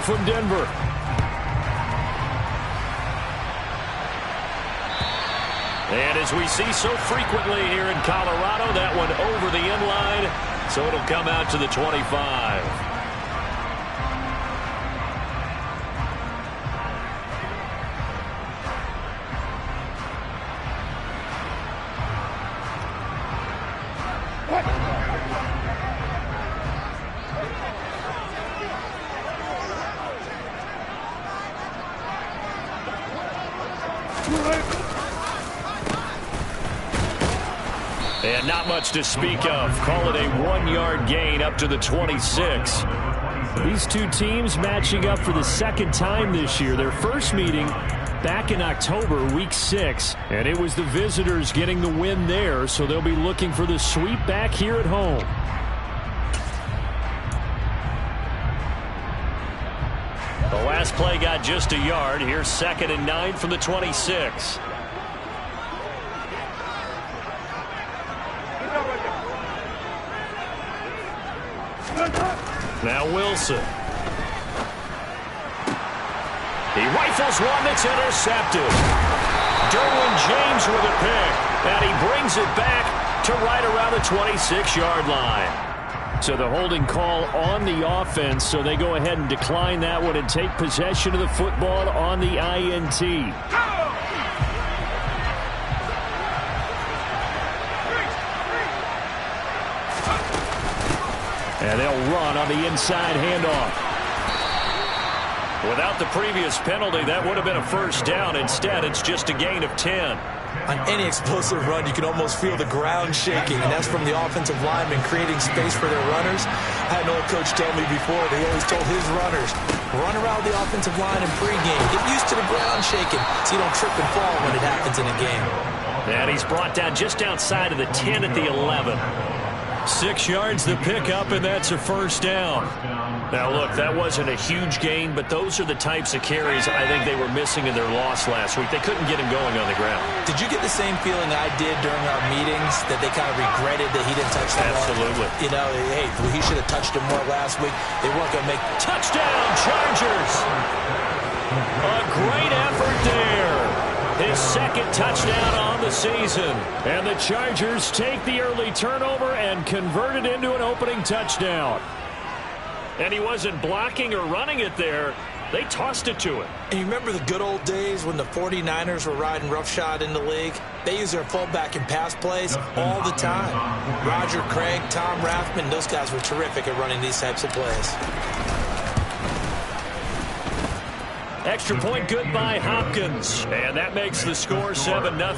from Denver. And as we see so frequently here in Colorado, that one over the end line, so it'll come out to the 25. And not much to speak of. Call it a 1-yard gain up to the 26. These two teams matching up for the second time this year. Their first meeting back in October, week 6. And it was the visitors getting the win there, so they'll be looking for the sweep back here at home. The last play got just a yard. Here's 2nd and 9 from the 26. Now Wilson. He rifles one that's intercepted. Derwin James with a pick. And he brings it back to right around the 26-yard line. So the holding call on the offense, so they go ahead and decline that one and take possession of the football on the INT. And they'll run on the inside handoff. Without the previous penalty, that would have been a first down. Instead, it's just a gain of 10. On any explosive run, you can almost feel the ground shaking, and that's from the offensive linemen creating space for their runners. I had an old coach tell me before, they always told his runners, run around the offensive line in pregame. Get used to the ground shaking so you don't trip and fall when it happens in a game. And he's brought down just outside of the 10 at the 11. 6 yards the pickup, and that's a first down. Now, look, that wasn't a huge gain, but those are the types of carries I think they were missing in their loss last week. They couldn't get him going on the ground. Did you get the same feeling I did during our meetings, that they kind of regretted that he didn't touch the ball? Absolutely. You know, hey, he should have touched him more last week. They weren't going to make... Touchdown, Chargers! A great effort there. His 2nd touchdown on the season. And the Chargers take the early turnover and convert it into an opening touchdown. And he wasn't blocking or running it there. They tossed it to him. And you remember the good old days when the 49ers were riding roughshod in the league? They used their fullback in pass plays all the time. Roger Craig, Tom Rathman, those guys were terrific at running these types of plays. Extra point good by Hopkins. And that makes the score 7-0.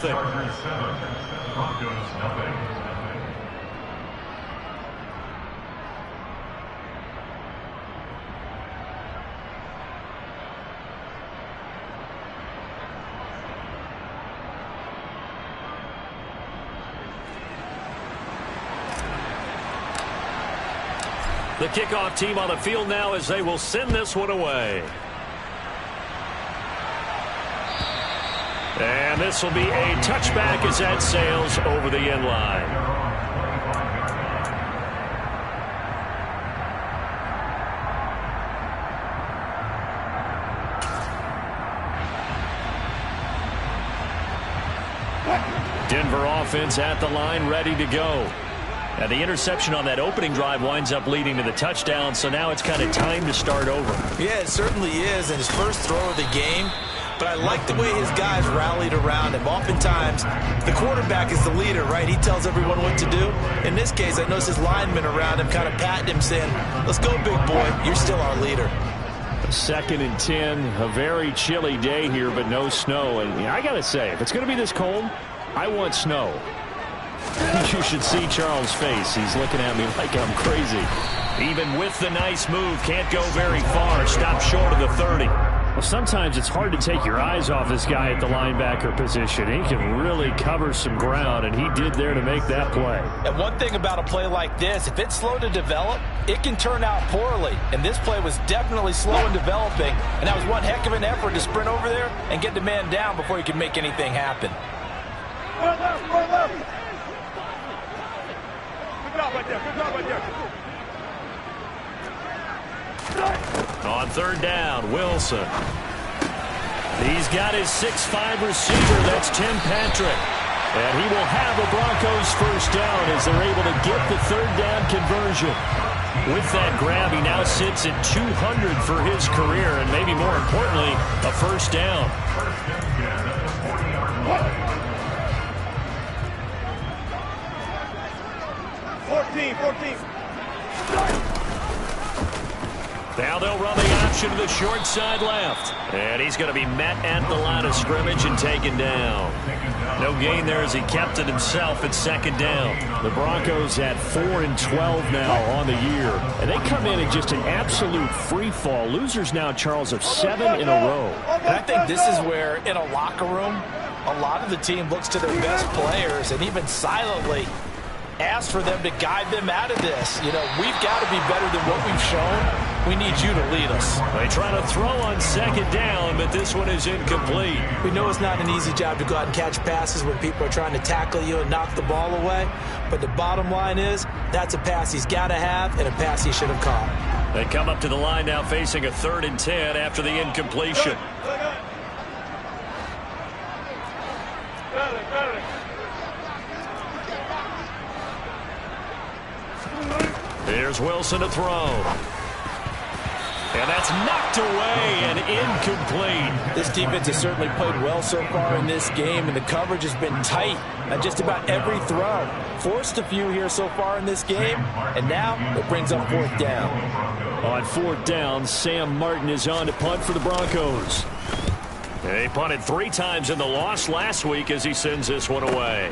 The kickoff team on the field now as they will send this one away. And this will be a touchback as that sails over the end line. Denver offense at the line, ready to go. And the interception on that opening drive winds up leading to the touchdown, so now it's kind of time to start over. Yeah, it certainly is, and his first throw of the game. But I like the way his guys rallied around him. Oftentimes, the quarterback is the leader, right? He tells everyone what to do. In this case, I noticed his linemen around him kind of patting him, saying, let's go, big boy. You're still our leader. 2nd and 10, a very chilly day here, but no snow. And I got to say, if it's going to be this cold, I want snow. You should see Charles' face. He's looking at me like I'm crazy. Even with the nice move, can't go very far. Stop short of the 30. Well, sometimes it's hard to take your eyes off this guy at the linebacker position. He can really cover some ground, and he did there to make that play. And one thing about a play like this, if it's slow to develop, it can turn out poorly. And this play was definitely slow in developing, and that was one heck of an effort to sprint over there and get the man down before he could make anything happen. On third down, Wilson. He's got his 6'5" receiver. That's Tim Patrick. And he will have the Broncos first down as they're able to get the third down conversion. With that grab, he now sits at 200 for his career, and maybe more importantly, a first down. Now they'll run the option to the short side left. And he's going to be met at the line of scrimmage and taken down. No gain there as he kept it himself at second down. The Broncos at 4-12 now on the year. And they come in just an absolute free fall. Losers now, Charles, of 7 in a row. And I think this is where, in a locker room, a lot of the team looks to their best players and even silently ask for them to guide them out of this. You know, we've got to be better than what we've shown. We need you to lead us. They try to throw on second down, but this one is incomplete. We know it's not an easy job to go out and catch passes when people are trying to tackle you and knock the ball away. But the bottom line is, that's a pass he's got to have and a pass he should have caught. They come up to the line now facing a 3rd and 10 after the incompletion. Here's Wilson to throw. And that's knocked away and incomplete. This defense has certainly played well so far in this game, and the coverage has been tight on just about every throw. Forced a few here so far in this game, and now it brings up 4th down. On 4th down, Sam Martin is on to punt for the Broncos. They punted 3 times in the loss last week as he sends this one away.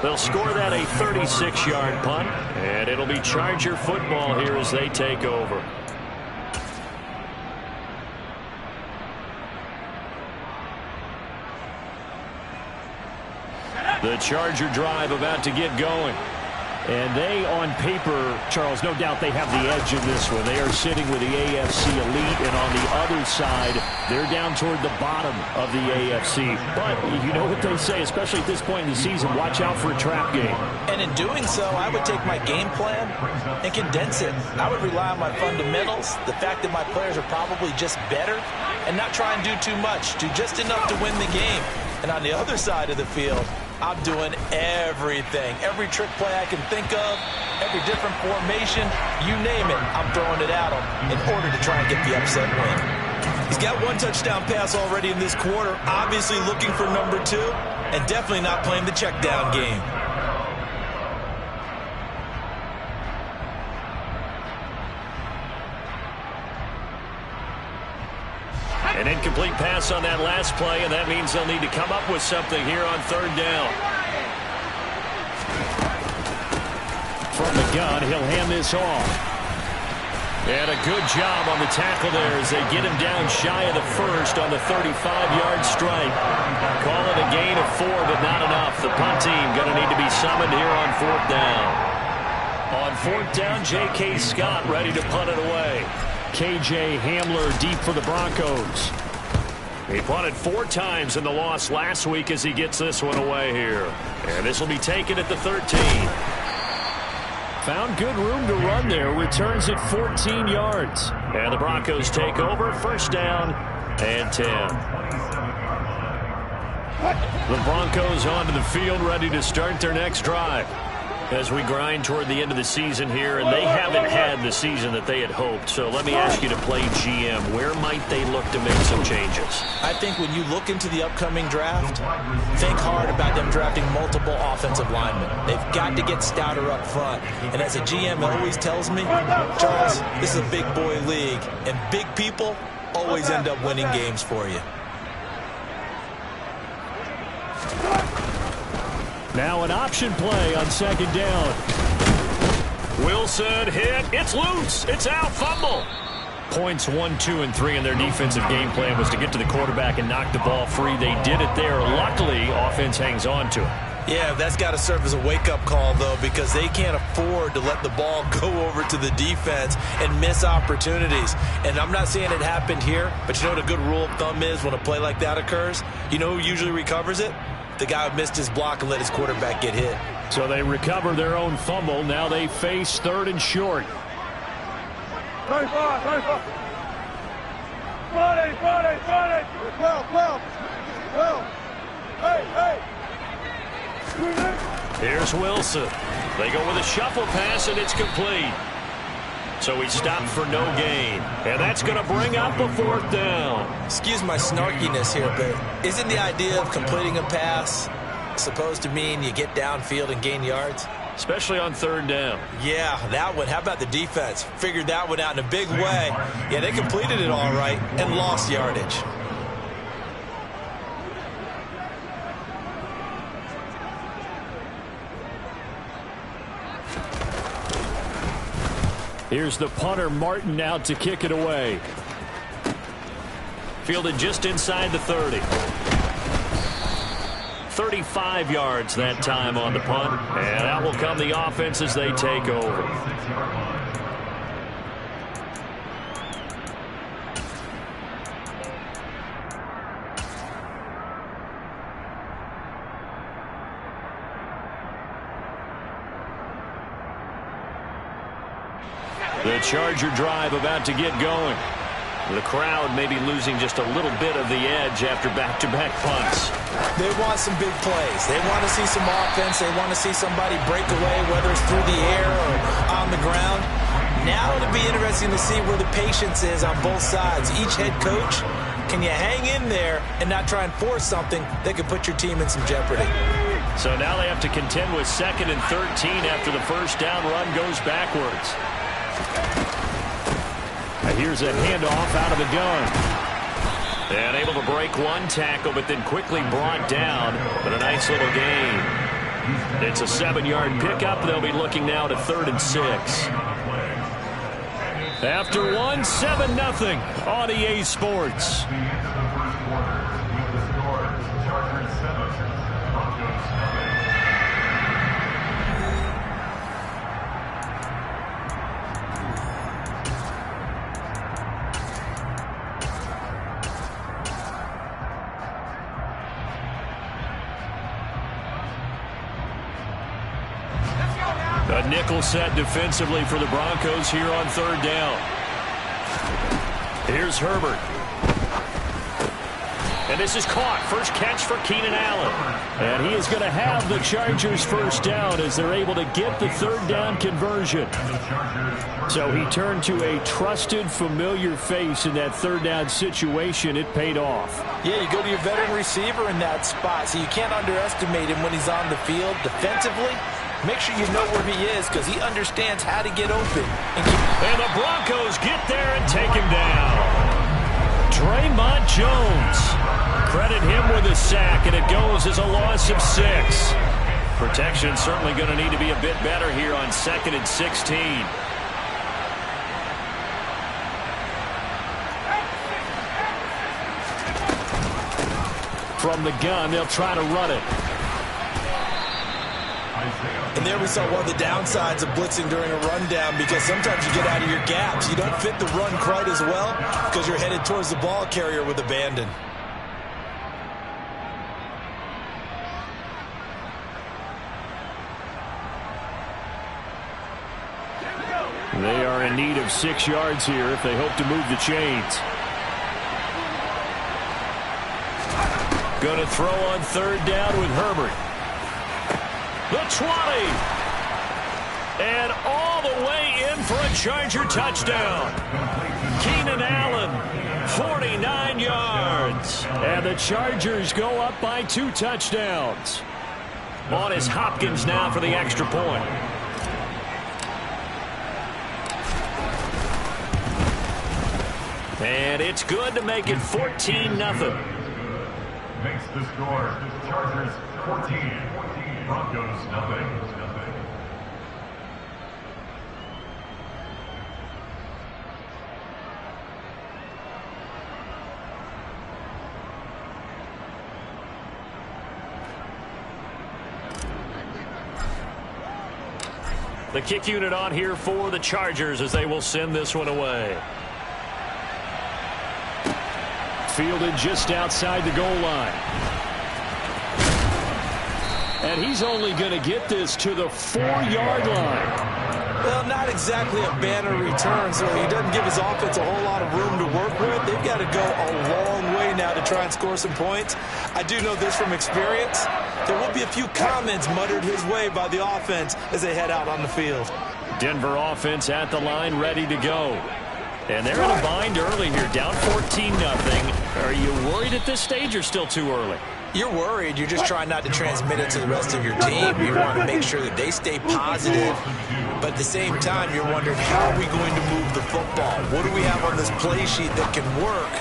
They'll score that a 36-yard punt, and it'll be Charger football here as they take over. The Charger drive about to get going. And they, on paper, Charles, no doubt they have the edge in this one. They are sitting with the AFC elite, and on the other side, they're down toward the bottom of the AFC. But you know what they say, especially at this point in the season, watch out for a trap game. And in doing so, I would take my game plan and condense it. I would rely on my fundamentals, the fact that my players are probably just better, and not try and do too much, do just enough to win the game. And on the other side of the field, I'm doing everything. Every trick play I can think of, every different formation, you name it, I'm throwing it at him in order to try and get the upset win. He's got 1 touchdown pass already in this quarter, obviously looking for number 2, and definitely not playing the check down game. An incomplete pass on that last play, and that means they'll need to come up with something here on 3rd down. From the gun, he'll hand this off. And a good job on the tackle there as they get him down shy of the first on the 35-yard strike. Call it a gain of 4, but not enough. The punt team going to need to be summoned here on 4th down. On 4th down, J.K. Scott ready to punt it away. K.J. Hamler deep for the Broncos. He punted 4 times in the loss last week as he gets this one away here. And this will be taken at the 13. Found good room to run there. Returns at 14 yards. And the Broncos take over. First down and 10. The Broncos onto the field ready to start their next drive. As we grind toward the end of the season here, and they haven't had the season that they had hoped. So let me ask you to play GM. Where might they look to make some changes? I think when you look into the upcoming draft, think hard about them drafting multiple offensive linemen. They've got to get stouter up front. And as a GM always tells me, Charles, this is a big boy league, and big people always end up winning games for you. Now an option play on 2nd down. Wilson hit. It's loose. It's out. Fumble. Points 1, 2, and 3 in their defensive game plan was to get to the quarterback and knock the ball free. They did it there. Luckily, offense hangs on to it. Yeah, that's got to serve as a wake-up call, though, because they can't afford to let the ball go over to the defense and miss opportunities. And I'm not saying it happened here, but you know what a good rule of thumb is when a play like that occurs? You know who usually recovers it? The guy who missed his block and let his quarterback get hit. So they recover their own fumble. Now they face 3rd and short. 35, 35. 40, 12. Hey. Here's Wilson. They go with a shuffle pass, and it's complete. So he stopped for no gain. And that's going to bring up a 4th down. Excuse my snarkiness here, but isn't the idea of completing a pass supposed to mean you get downfield and gain yards? Especially on 3rd down. Yeah, that one. How about the defense? Figured that one out in a big way. Yeah, they completed it all right and lost yardage. Here's the punter, Martin, out to kick it away. Fielded just inside the 30. 35 yards that time on the punt. And out will come the offense as they take over. The Charger drive about to get going. The crowd may be losing just a little bit of the edge after back-to-back punts. They want some big plays. They want to see some offense. They want to see somebody break away, whether it's through the air or on the ground. Now it'll be interesting to see where the patience is on both sides. Each head coach, can you hang in there and not try and force something that could put your team in some jeopardy? So now they have to contend with 2nd and 13 after the first down run goes backwards. Here's a handoff out of the gun. And able to break one tackle, but then quickly brought down. But a nice little gain. It's a 7-yard pickup. They'll be looking now to 3rd and 6. After one, 7-0 on EA Sports. A nickel set defensively for the Broncos here on 3rd down. Here's Herbert. And this is caught. First catch for Keenan Allen. And he is going to have the Chargers first down as they're able to get the 3rd down conversion. So he turned to a trusted, familiar face in that 3rd down situation. It paid off. Yeah, you go to your veteran receiver in that spot, so you can't underestimate him when he's on the field defensively. Make sure you know where he is because he understands how to get open. And the Broncos get there and take him down. Draymond Jones. Credit him with a sack, and it goes as a loss of 6. Protection certainly going to need to be a bit better here on 2nd and 16. From the gun, they'll try to run it. And there we saw one of the downsides of blitzing during a rundown because sometimes you get out of your gaps. You don't fit the run quite as well because you're headed towards the ball carrier with abandon. They are in need of 6 yards here if they hope to move the chains. Going to throw on 3rd down with Herbert. The 20. And all the way in for a Charger touchdown. Keenan Allen, 49 yards. And the Chargers go up by 2 touchdowns. On is Hopkins now for the extra point. And it's good to make it 14-0. Makes the score. Chargers 14. Broncos nothing. The kick unit on here for the Chargers as they will send this one away. Fielded just outside the goal line. And he's only going to get this to the 4-yard line. Well, not exactly a banner return, so he doesn't give his offense a whole lot of room to work with. They've got to go a long way now to try and score some points. I do know this from experience. There will be a few comments muttered his way by the offense as they head out on the field. Denver offense at the line, ready to go. And they're in a bind early here, down 14-0. Are you worried at this stage or still too early? You're worried. You're just trying not to transmit it to the rest of your team. You want to make sure that they stay positive. But at the same time, you're wondering, how are we going to move the football? What do we have on this play sheet that can work?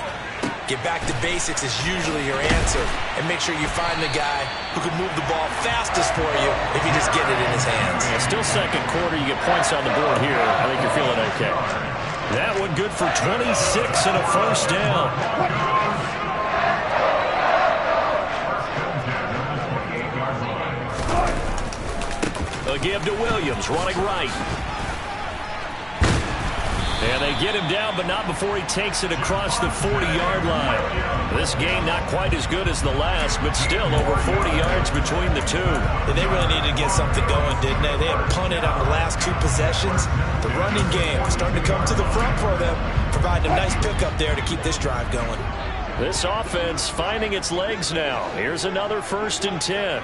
Get back to basics is usually your answer. And make sure you find the guy who can move the ball fastest for you if you just get it in his hands. Yeah, still second quarter. You get points on the board here. I think you're feeling okay. That one good for 26 and a first down. A give to Williams, running right. And they get him down, but not before he takes it across the 40-yard line. This game not quite as good as the last, but still over 40 yards between the two. They really needed to get something going, didn't they? They had punted on the last two possessions. The running game starting to come to the front for them, providing a nice pickup there to keep this drive going. This offense finding its legs now. Here's another 1st and 10.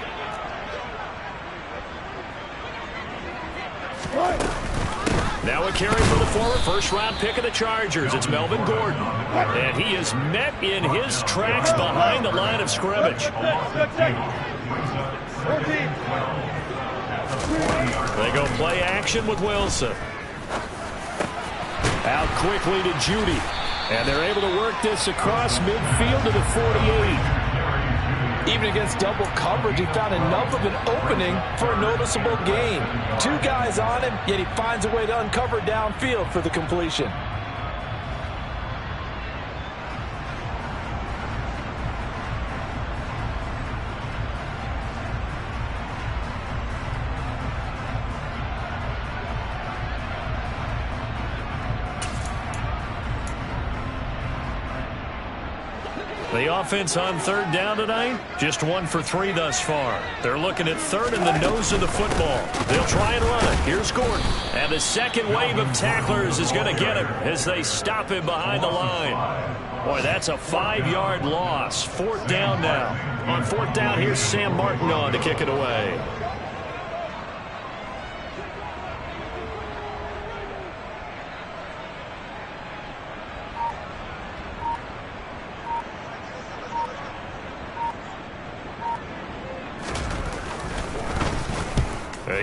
Now a carry for the former first-round pick of the Chargers. It's Melvin Gordon. And he is met in his tracks behind the line of scrimmage. They go play action with Wilson. Out quickly to Judy. And they're able to work this across midfield to the 48. Even against double coverage, he found enough of an opening for a noticeable gain. 2 guys on him, yet he finds a way to uncover downfield for the completion. The offense on 3rd down tonight, just 1 for 3 thus far. They're looking at 3rd in the nose of the football. They'll try and run it. Here's Gordon. And the second wave of tacklers is going to get him as they stop him behind the line. Boy, that's a 5-yard loss. 4th down now. On 4th down, here's Sam Martin on to kick it away.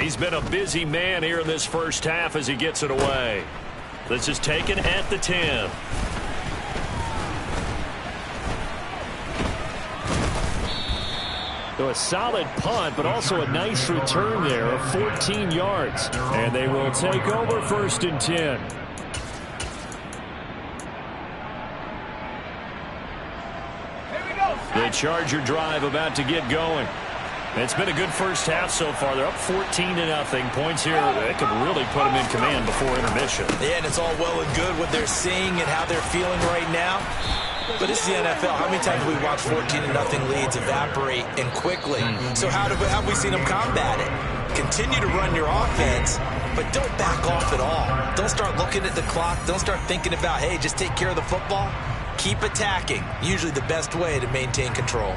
He's been a busy man here in this first half as he gets it away. This is taken at the 10. So a solid punt, but also a nice return there of 14 yards. And they will take over 1st and 10. The Charger drive about to get going. It's been a good first half so far. They're up 14-0. Points here that could really put them in command before intermission. Yeah, and it's all well and good what they're seeing and how they're feeling right now. But this is the NFL. How many times have we watched 14-0 leads evaporate and quickly? So how have we seen them combat it? Continue to run your offense, but don't back off at all. Don't start looking at the clock. Don't start thinking about, hey, just take care of the football. Keep attacking. Usually the best way to maintain control.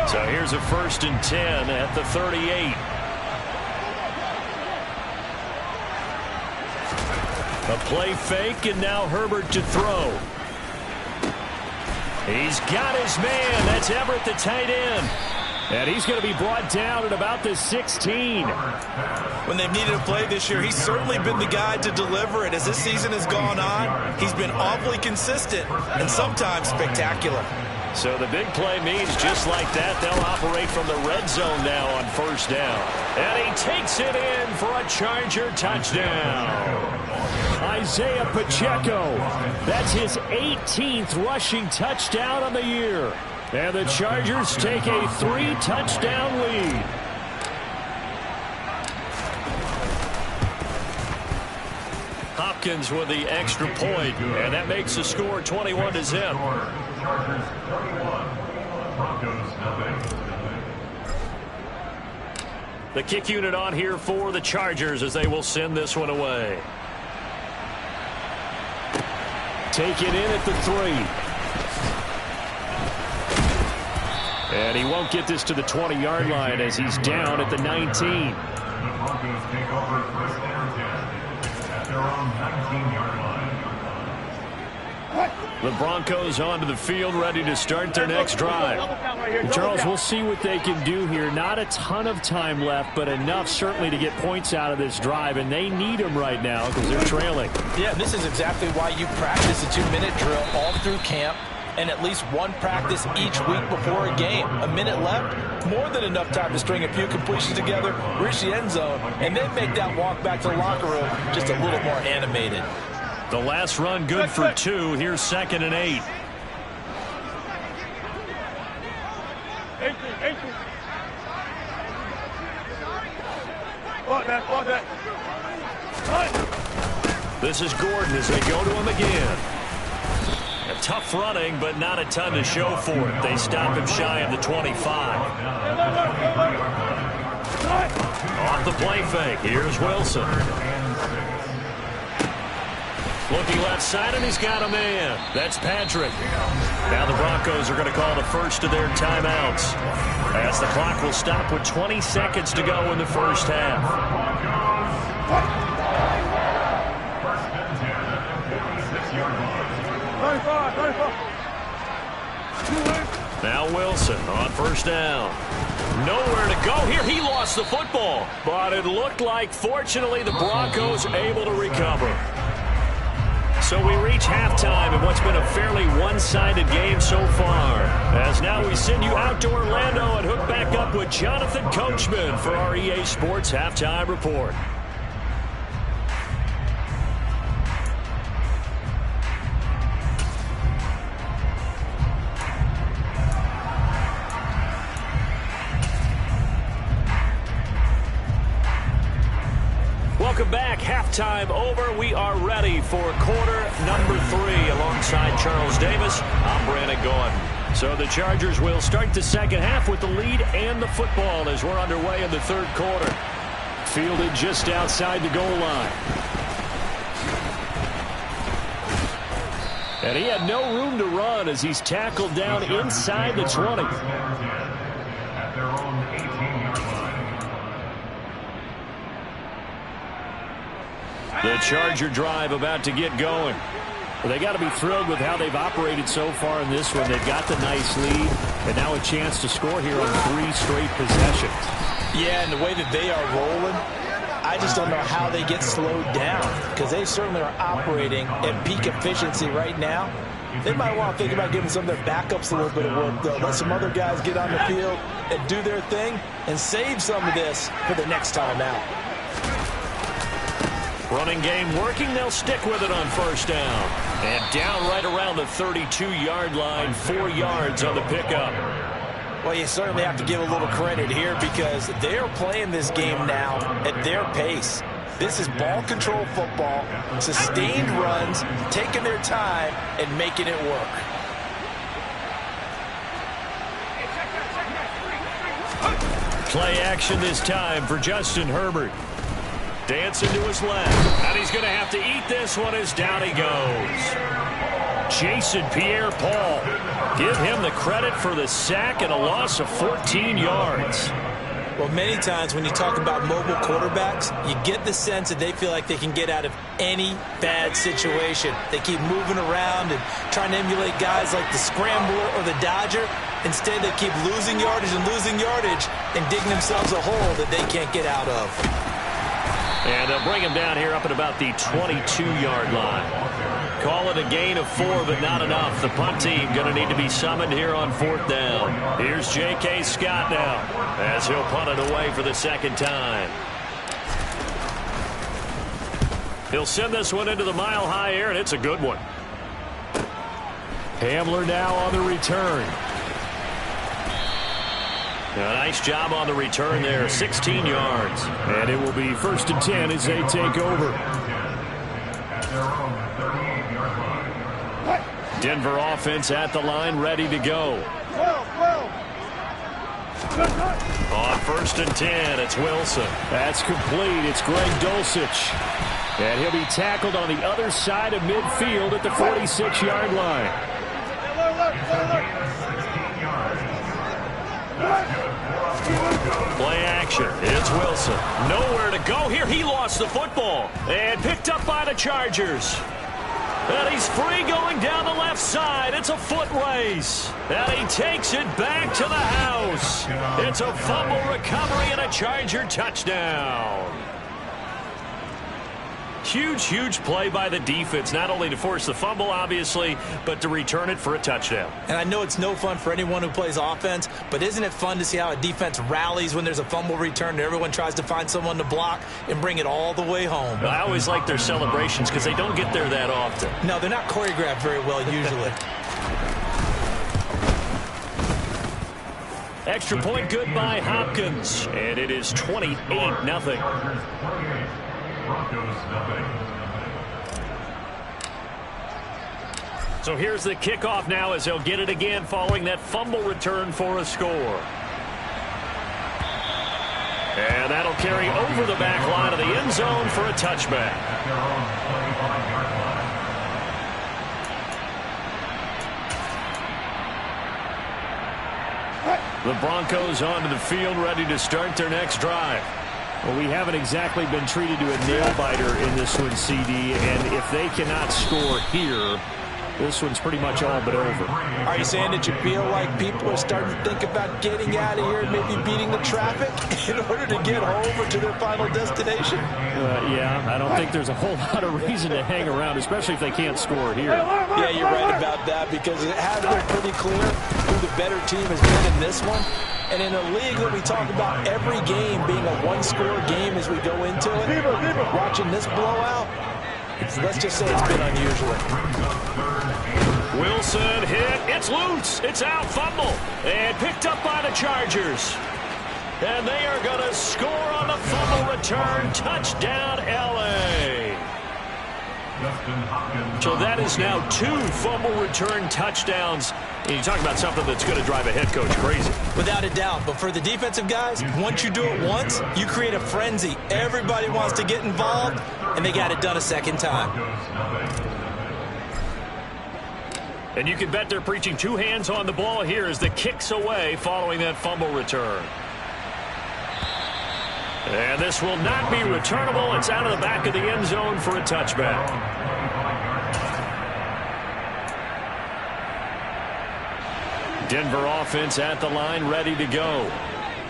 So here's a 1st and 10 at the 38. A play fake, and now Herbert to throw. He's got his man. That's Everett, the tight end. And he's going to be brought down at about the 16. When they've needed a play this year, he's certainly been the guy to deliver it. As this season has gone on, he's been awfully consistent and sometimes spectacular. So the big play means just like that, they'll operate from the red zone now on 1st down. And he takes it in for a Charger touchdown. Isaiah Pacheco. That's his 18th rushing touchdown on the year. And the Chargers take a 3-touchdown lead. Hopkins with the extra point, and that makes the score 21-0. Chargers 31, Broncos nothing. The kick unit on here for the Chargers as they will send this one away. Take it in at the 3. And he won't get this to the 20-yard line as he's down at the 19. The Broncos take over first and 10 at their own 19-yard line. The Broncos onto the field, ready to start their next drive. Charles, we'll see what they can do here. Not a ton of time left, but enough certainly to get points out of this drive, and they need them right now because they're trailing. Yeah, this is exactly why you practice a 2-minute drill all through camp and at least one practice each week before a game. A minute left, more than enough time to string a few completions together, reach the end zone, and then make that walk back to the locker room just a little more animated. The last run good for 2. Here's 2nd and 8. This is Gordon as they go to him again. A tough running, but not a ton to show for it. They stop him shy of the 25. Off the play fake. Here's Wilson. Looking left side, and he's got a man. That's Patrick. Now the Broncos are going to call the first of their timeouts, as the clock will stop with 20 seconds to go in the first half. First and 10 at their 46-yard line. Now Wilson on first down. Nowhere to go here. He lost the football, but it looked like, fortunately, the Broncos able to recover. So we reach halftime in what's been a fairly one-sided game so far. As now we send you out to Orlando and hook back up with Jonathan Coachman for our EA Sports Halftime Report. Welcome back. Halftime over. We are ready for quarter number 3 alongside Charles Davis. I'm Brandon Gordon. So the Chargers will start the second half with the lead and the football as we're underway in the third quarter. Fielded just outside the goal line. And he had no room to run as he's tackled down inside the 20. At their own 18-yard line. The Charger drive about to get going. Well, they got to be thrilled with how they've operated so far in this one. They've got the nice lead, and now a chance to score here on 3 straight possessions. Yeah, and the way that they are rolling, I just don't know how they get slowed down, because they certainly are operating at peak efficiency right now. They might want to think about giving some of their backups a little bit of work, though. Let some other guys get on the field and do their thing and save some of this for the next time out. Running game working. They'll stick with it on first down. And down right around the 32-yard line, 4 yards on the pickup. Well, you certainly have to give a little credit here because they're playing this game now at their pace. This is ball control football, sustained runs, taking their time and making it work. Play action this time for Justin Herbert. Dancing to his left, and he's going to have to eat this one as down he goes. Jason Pierre-Paul. Give him the credit for the sack and a loss of 14 yards. Well, many times when you talk about mobile quarterbacks, you get the sense that they feel like they can get out of any bad situation. They keep moving around and trying to emulate guys like the Scrambler or the Dodger. Instead, they keep losing yardage and digging themselves a hole that they can't get out of. And they'll bring him down here up at about the 22-yard line. Call it a gain of 4, but not enough. The punt team going to need to be summoned here on 4th down. Here's J.K. Scott now as he'll punt it away for the second time. He'll send this one into the mile-high air, and it's a good one. Hamler now on the return. A nice job on the return there, 16 yards. And it will be 1st and 10 as they take over. Denver offense at the line, ready to go. On 1st and 10, it's Wilson. That's complete. It's Greg Dulcich. And he'll be tackled on the other side of midfield at the 46-yard line. Play action. It's Wilson. Nowhere to go here. He lost the football. And picked up by the Chargers. And he's free going down the left side. It's a foot race. And he takes it back to the house. It's a fumble recovery and a Charger touchdown. Huge, huge play by the defense, not only to force the fumble, obviously, but to return it for a touchdown. And I know it's no fun for anyone who plays offense, but isn't it fun to see how a defense rallies when there's a fumble return and everyone tries to find someone to block and bring it all the way home? I always like their celebrations because they don't get there that often. No, they're not choreographed very well usually. Extra point good by Hopkins, and it is 28-0. So here's the kickoff now as they'll get it again following that fumble return for a score. And that'll carry over the back line of the end zone for a touchback. The Broncos onto the field ready to start their next drive. Well, we haven't exactly been treated to a nail-biter in this one, CD, and if they cannot score here, this one's pretty much all but over. Are you saying that you feel like people are starting to think about getting out of here and maybe beating the traffic in order to get home or to their final destination? Yeah, I don't think there's a whole lot of reason to hang around, especially if they can't score here. Yeah, you're right about that because it has been pretty clear who the better team has been in this one. And in a league that we talk about every game being a one-score game as we go into it, watching this blowout, let's just say it's been unusual. Wilson hit. It's loose. It's out. Fumble. And picked up by the Chargers. And they are going to score on the fumble return. Touchdown, L.A. So that is now 2 fumble return touchdowns. And you talk about something that's going to drive a head coach crazy. Without a doubt. But for the defensive guys, once you do it once, you create a frenzy. Everybody wants to get involved, and they got it done a second time. And you can bet they're preaching 2 hands on the ball here as the kick's away following that fumble return. And this will not be returnable. It's out of the back of the end zone for a touchback. Denver offense at the line, ready to go.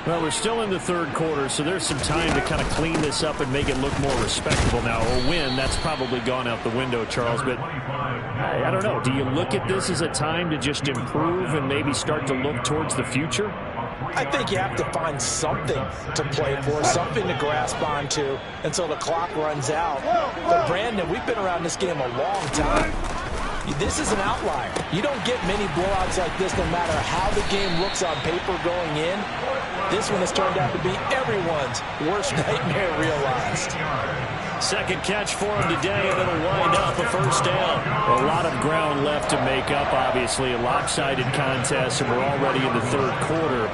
Well, we're still in the third quarter, so there's some time to kind of clean this up and make it look more respectable now. A win, that's probably gone out the window, Charles, but I don't know. Do you look at this as a time to just improve and maybe start to look towards the future? I think you have to find something to play for, something to grasp onto until the clock runs out. But, Brandon, we've been around this game a long time. This is an outlier. You don't get many blowouts like this no matter how the game looks on paper going in. This one has turned out to be everyone's worst nightmare realized. Second catch for him today, and it'll wind up a first down. A lot of ground left to make up, obviously. A lopsided contest, and we're already in the third quarter.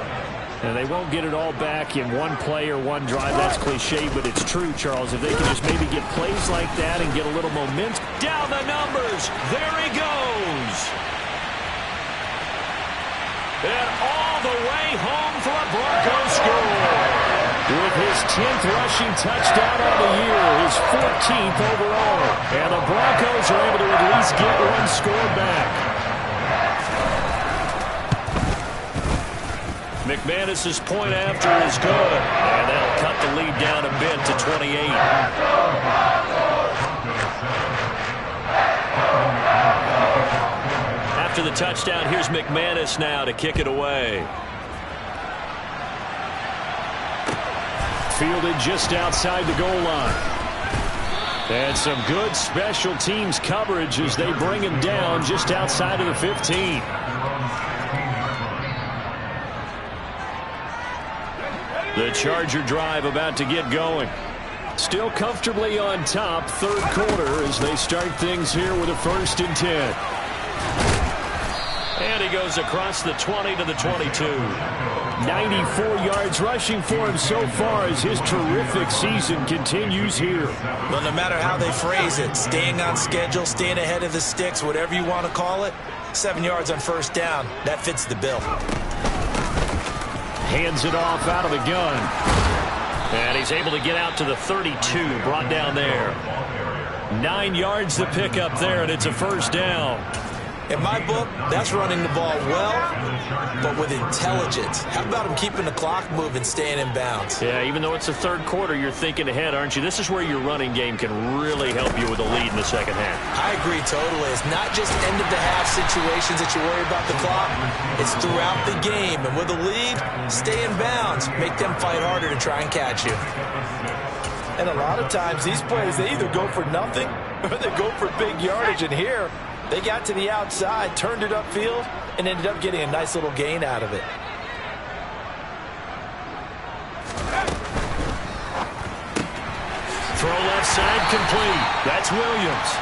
And they won't get it all back in one play or one drive. That's cliche, but it's true, Charles. If they can just maybe get plays like that and get a little momentum. Down the numbers. There he goes. And all the way home for a Broncos score. With his 10th rushing touchdown on the year, his 14th overall. And the Broncos are able to at least get one score back. McManus's point after is good, and that'll cut the lead down a bit to 28. After the touchdown, here's McManus now to kick it away. Fielded just outside the goal line. And some good special teams coverage as they bring him down just outside of the 15. The Charger drive about to get going. Still comfortably on top, third quarter as they start things here with a 1st and 10. And he goes across the 20 to the 22. 94 yards rushing for him so far as his terrific season continues here. Well, no matter how they phrase it, staying on schedule, staying ahead of the sticks, whatever you want to call it, 7 yards on first down, that fits the bill. Hands it off out of the gun. And he's able to get out to the 32, brought down there. 9 yards to pick up there, and it's a first down. In my book, that's running the ball well, but with intelligence. How about him keeping the clock moving, staying in bounds? Yeah, even though it's the third quarter, you're thinking ahead, aren't you? This is where your running game can really help you with a lead in the second half. I agree totally. It's not just end-of-the-half situations that you worry about the clock. It's throughout the game. And with a lead, stay in bounds. Make them fight harder to try and catch you. And a lot of times, these plays, they either go for nothing or they go for big yardage. And here, they got to the outside, turned it upfield, and ended up getting a nice little gain out of it. Throw left side complete. That's Williams.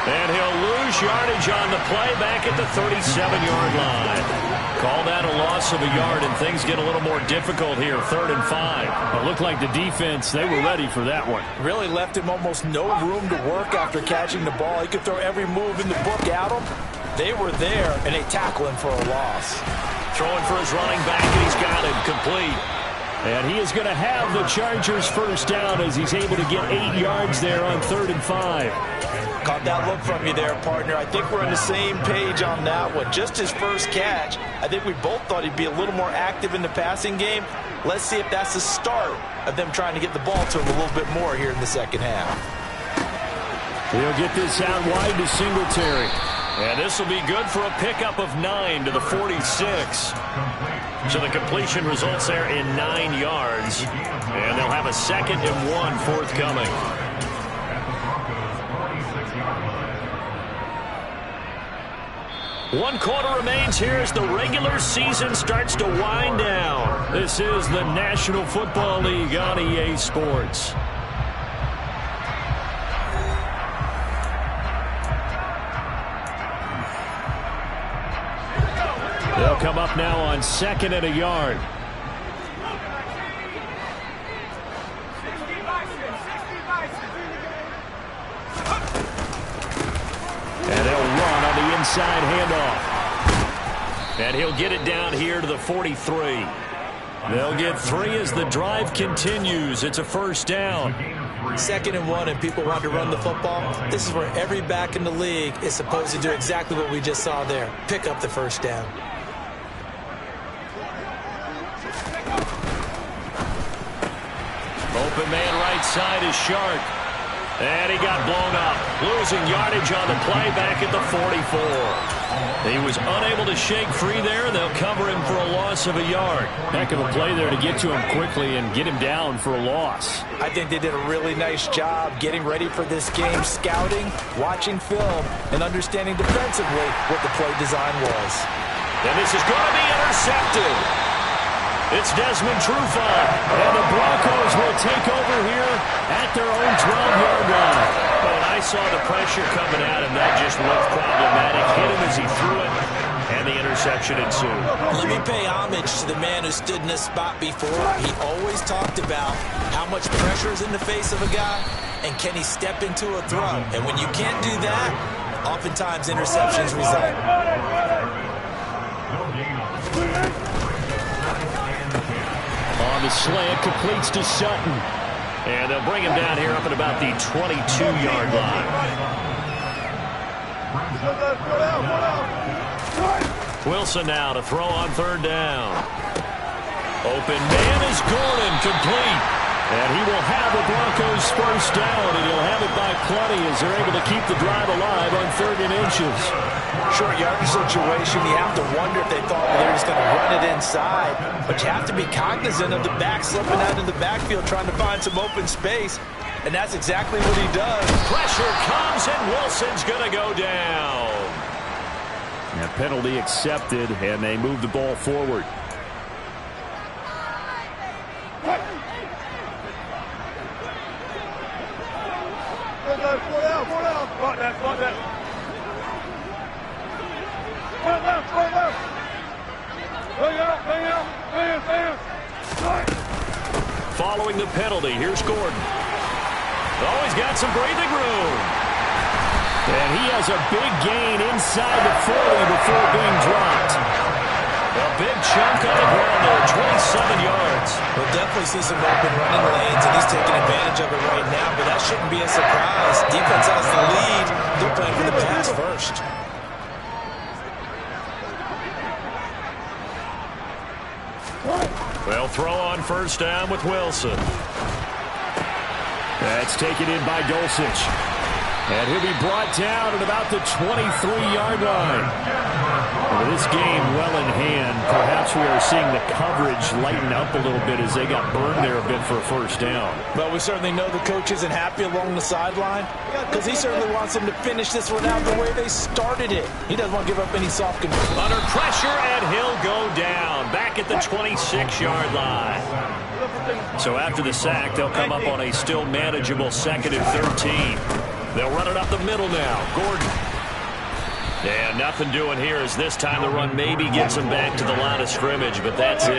And he'll lose yardage on the play back at the 37-yard line. Call that a loss of a yard, and things get a little more difficult here, 3rd and 5. It looked like the defense, they were ready for that one. Really left him almost no room to work after catching the ball. He could throw every move in the book at him. They were there, and they tackle him for a loss. Throwing for his running back, and he's got him complete. And he is going to have the Chargers first down as he's able to get 8 yards there on 3rd and 5. Caught that look from you there, partner. I think we're on the same page on that one. Just his first catch, I think we both thought he'd be a little more active in the passing game. Let's see if that's the start of them trying to get the ball to him a little bit more here in the second half. He'll get this out wide to Singletary. And this will be good for a pickup of 9 to the 46. So the completion results there in 9 yards. And they'll have a 2nd and 1 forthcoming. One quarter remains here as the regular season starts to wind down. This is the National Football League on EA Sports. They'll come up now on 2nd and a yard. And they'll run on the inside handoff. And he'll get it down here to the 43. They'll get 3 as the drive continues. It's a first down. 2nd and 1, and people want to run the football. This is where every back in the league is supposed to do exactly what we just saw there. Pick up the first down. Open man right side is Shark. And he got blown up. Losing yardage on the play back at the 44. He was unable to shake free there. They'll cover him for a loss of a yard. Heck of a play there to get to him quickly and get him down for a loss. I think they did a really nice job getting ready for this game, scouting, watching film, and understanding defensively what the play design was. And this is going to be intercepted. It's Desmond Trufant, and the Broncos will take over here at their own 12-yard line. When I saw the pressure coming at him, that just looked problematic. Hit him as he threw it, and the interception ensued. Let me pay homage to the man who stood in this spot before. He always talked about how much pressure is in the face of a guy, and can he step into a throw. And when you can't do that, oftentimes interceptions result. On the slant, completes to Sutton. And they'll bring him down here up at about the 22-yard line. Wilson now to throw on 3rd down. Open man is Gordon, complete. And he will have the Broncos first down, and he'll have it by plenty as they're able to keep the drive alive on 3rd and inches. Short yardage situation, you have to wonder if they thought they were just going to run it inside. But you have to be cognizant of the back slipping out of the backfield trying to find some open space. And that's exactly what he does. Pressure comes, and Wilson's going to go down. A penalty accepted, and they move the ball forward. Left. following the penalty. Here's Gordon. Oh, he's got some breathing room. And he has a big gain inside the 40 before being dropped. A big chunk on the ground there, 27 yards. We'll definitely see some open running lanes, and he's taking advantage of it right now, but that shouldn't be a surprise. Defense has the lead. They're playing for the pass first. They'll throw on first down with Wilson. That's taken in by Dulcich. And he'll be brought down at about the 23-yard line. With this game well in hand, perhaps we are seeing the coverage lighten up a little bit as they got burned there a bit for a first down. Well, we certainly know the coach isn't happy along the sideline because he certainly wants them to finish this one out the way they started it. He doesn't want to give up any soft control. Under pressure, and he'll go down back at the 26-yard line. So after the sack, they'll come up on a still manageable 2nd and 13. They'll run it up the middle now. Gordon. And nothing doing here as this time the run maybe gets them back to the line of scrimmage, but that's it.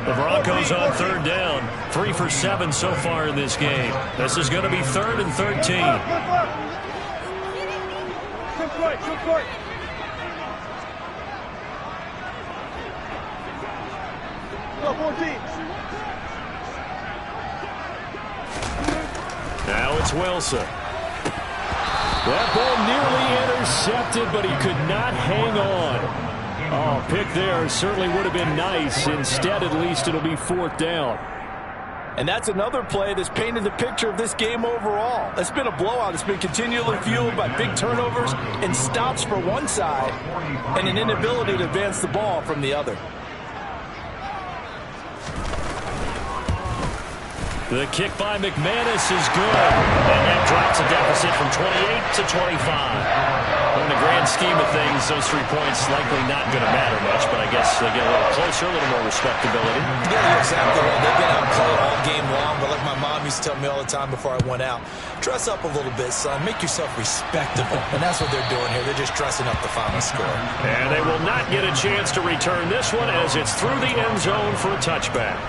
The Broncos on 3rd down. 3 for 7 so far in this game. This is going to be 3rd and 13. Now it's Wilson. That ball nearly intercepted, but he could not hang on. Oh, pick there certainly would have been nice. Instead, at least, it'll be 4th down. And that's another play that's painted the picture of this game overall. It's been a blowout. It's been continually fueled by big turnovers and stops for one side and an inability to advance the ball from the other. The kick by McManus is good. And that drops a deficit from 28 to 25. In the grand scheme of things, those 3 points likely not going to matter much, but I guess they get a little closer, a little more respectability. Yeah, you're exactly right. They've been outplayed all game long, but like my mom used to tell me all the time before I went out, dress up a little bit, son. Make yourself respectable. And that's what they're doing here. They're just dressing up the final score. And they will not get a chance to return this one as it's through the end zone for a touchback.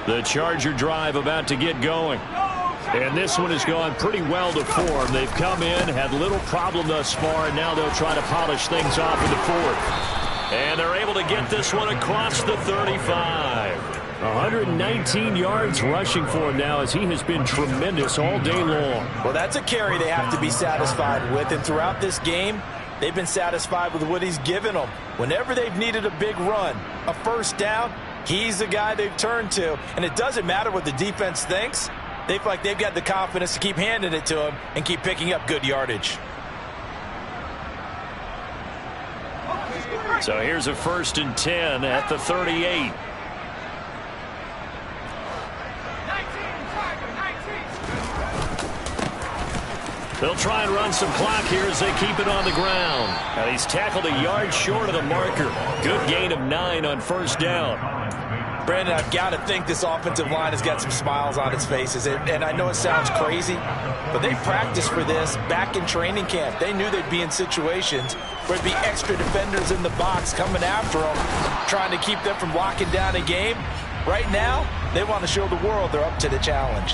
The Charger drive about to get going. And this one has gone pretty well to form. They've come in, had little problem thus far, and now they'll try to polish things off in the 4th. And they're able to get this one across the 35. 119 yards rushing for him now as he has been tremendous all day long. Well, that's a carry they have to be satisfied with. And throughout this game, they've been satisfied with what he's given them. Whenever they've needed a big run, a first down, he's the guy they've turned to. And it doesn't matter what the defense thinks. They feel like they've got the confidence to keep handing it to him and keep picking up good yardage. So here's a 1st and 10 at the 38. They'll try and run some clock here as they keep it on the ground. And he's tackled a yard short of the marker. Good gain of 9 on first down. Brandon, I've got to think this offensive line has got some smiles on its faces. And I know it sounds crazy, but they practiced for this back in training camp. They knew they'd be in situations where there'd be extra defenders in the box coming after them, trying to keep them from locking down a game. Right now, they want to show the world they're up to the challenge.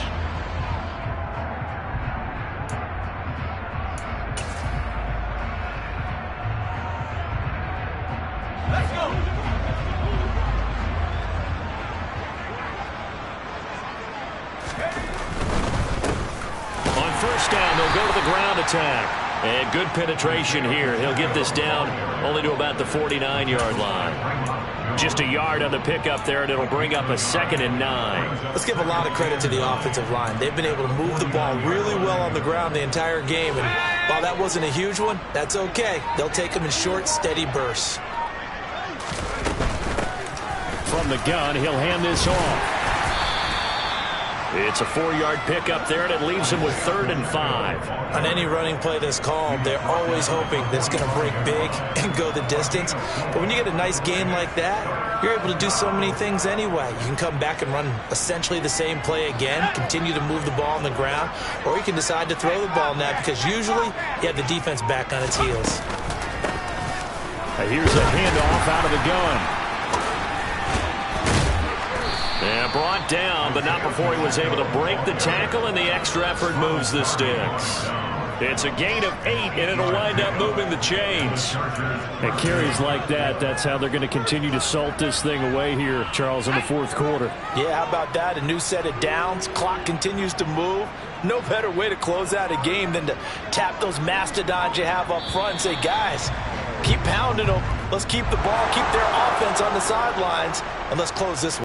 First down, they'll go to the ground attack. And good penetration here. He'll get this down only to about the 49-yard line. Just a yard on the pickup there, and it'll bring up a 2nd and 9. Let's give a lot of credit to the offensive line. They've been able to move the ball really well on the ground the entire game. And while that wasn't a huge one, that's okay. They'll take them in short, steady bursts. From the gun, he'll hand this off. It's a 4-yard pickup there, and it leaves him with 3rd and 5. On any running play that's called, they're always hoping that it's going to break big and go the distance. But when you get a nice gain like that, you're able to do so many things anyway. You can come back and run essentially the same play again, continue to move the ball on the ground, or you can decide to throw the ball now because usually you have the defense back on its heels. Here's a handoff out of the gun. And brought down, but not before he was able to break the tackle, and the extra effort moves the sticks. It's a gain of 8, and it'll wind up moving the chains. And carries like that, that's how they're going to continue to salt this thing away here, Charles, in the fourth quarter. Yeah, how about that? A new set of downs. Clock continues to move. No better way to close out a game than to tap those mastodons you have up front and say, guys, keep pounding them. Let's keep the ball, keep their offense on the sidelines, and let's close this one.